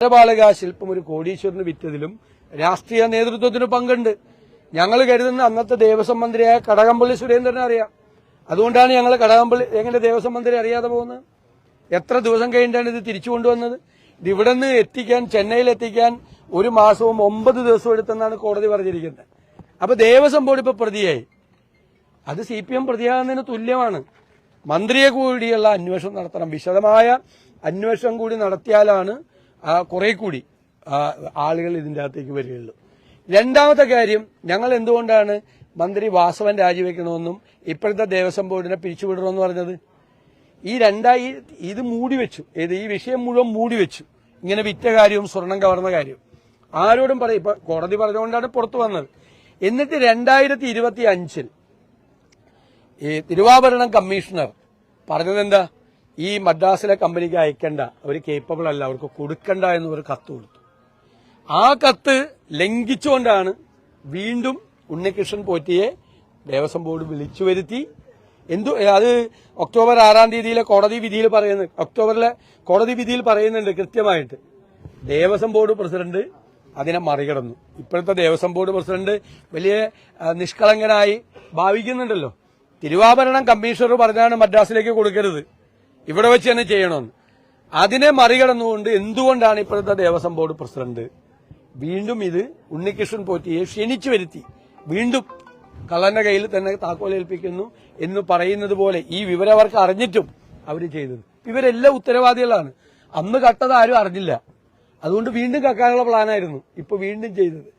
ദ്വാരപാലക ശില്പം ഒരു കോടീശ്വരന് വിറ്റതിലും രാഷ്ട്രീയ നേതൃത്വത്തിന് പങ്കുണ്ട്. ഞങ്ങൾ കരുതുന്ന അന്നത്തെ ദേവസ്വം മന്ത്രിയായ കടകംപള്ളി സുരേന്ദ്രനെ അറിയാം. അതുകൊണ്ടാണ് ഞങ്ങൾ കടകംപള്ളി എങ്ങനെ ദേവസ്വം മന്ത്രി അറിയാതെ പോകുന്നത്. എത്ര ദിവസം കഴിഞ്ഞിട്ടാണ് ഇത് തിരിച്ചു കൊണ്ടുവന്നത്. ഇത് ഇവിടെ നിന്ന് എത്തിക്കാൻ, ചെന്നൈയിൽ എത്തിക്കാൻ 1 മാസവും 9 ദിവസവും എടുത്തെന്നാണ് കോടതി പറഞ്ഞിരിക്കുന്നത്. അപ്പൊ ദേവസ്വം ബോർഡ് ഇപ്പൊ പ്രതിയായി. അത് CPM പ്രതിയാകുന്നതിന് തുല്യമാണ്. മന്ത്രിയെ കൂടിയുള്ള അന്വേഷണം നടത്തണം. വിശദമായ അന്വേഷണം കൂടി നടത്തിയാലാണ് കുറെ കൂടി ആളുകൾ ഇതിന്റെ അകത്തേക്ക് വരികയുള്ളൂ. രണ്ടാമത്തെ കാര്യം, ഞങ്ങൾ എന്തുകൊണ്ടാണ് മന്ത്രി വാസവൻ രാജിവെക്കണമെന്നും ഇപ്പോഴത്തെ ദേവസ്വം ബോർഡിനെ പിരിച്ചുവിടണമെന്ന് പറഞ്ഞത്? ഇത് മൂടിവെച്ചു. ഈ വിഷയം മുഴുവൻ മൂടിവെച്ചു. ഇങ്ങനെ വിറ്റ കാര്യവും സ്വർണം കവർന്ന കാര്യവും ആരോടും പറയും. ഇപ്പൊ കോടതി പറഞ്ഞുകൊണ്ടാണ് പുറത്തു വന്നത്. എന്നിട്ട് 2025 ഈ തിരുവാഭരണം കമ്മീഷണർ പറഞ്ഞതെന്താ? ഈ മദ്രാസിലെ കമ്പനിക്ക് അയക്കണ്ട, അവർ കേപ്പബിൾ അല്ല, അവർക്ക് കൊടുക്കണ്ട എന്ന് ഒരു കത്ത് കൊടുത്തു. ആ കത്ത് ലംഘിച്ചുകൊണ്ടാണ് വീണ്ടും ഉണ്ണികൃഷ്ണൻ പോറ്റിയെ ദേവസ്വം ബോർഡ് വിളിച്ചു വരുത്തി. അത് ഒക്ടോബർ 6-ാം തീയതിയിലെ കോടതി വിധിയിൽ പറയുന്നത്. ഒക്ടോബറിലെ കോടതി വിധിയിൽ പറയുന്നുണ്ട് കൃത്യമായിട്ട്. ദേവസ്വം ബോർഡ് പ്രസിഡന്റ് അതിനെ മറികടന്നു. ഇപ്പോഴത്തെ ദേവസ്വം ബോർഡ് പ്രസിഡന്റ് വലിയ നിഷ്കളങ്കനായി ഭാവിക്കുന്നുണ്ടല്ലോ. തിരുവാഭരണം കമ്മീഷണർ പറഞ്ഞാണ് മദ്രാസിലേക്ക് കൊടുക്കരുത്, ഇവിടെ വെച്ച് തന്നെ ചെയ്യണമെന്ന്. അതിനെ മറികടന്നുകൊണ്ട് എന്തുകൊണ്ടാണ് ഇപ്പോഴത്തെ ദേവസ്വം ബോർഡ് പ്രസിഡന്റ് വീണ്ടും ഇത് ഉണ്ണികൃഷ്ണൻ പോറ്റിയെ ക്ഷണിച്ചു വരുത്തി വീണ്ടും കള്ളന്റെ കയ്യിൽ തന്നെ താക്കോലേൽപ്പിക്കുന്നു എന്ന് പറയുന്നത് പോലെ ഈ വിവരം അവർക്ക് അറിഞ്ഞിട്ടും അവർ ചെയ്തത്? ഇവരെല്ലാം ഉത്തരവാദികളാണ്. അന്ന് കട്ടത് ആരും അറിഞ്ഞില്ല, അതുകൊണ്ട് വീണ്ടും കക്കാനുള്ള പ്ലാനായിരുന്നു ഇപ്പൊ വീണ്ടും ചെയ്തത്.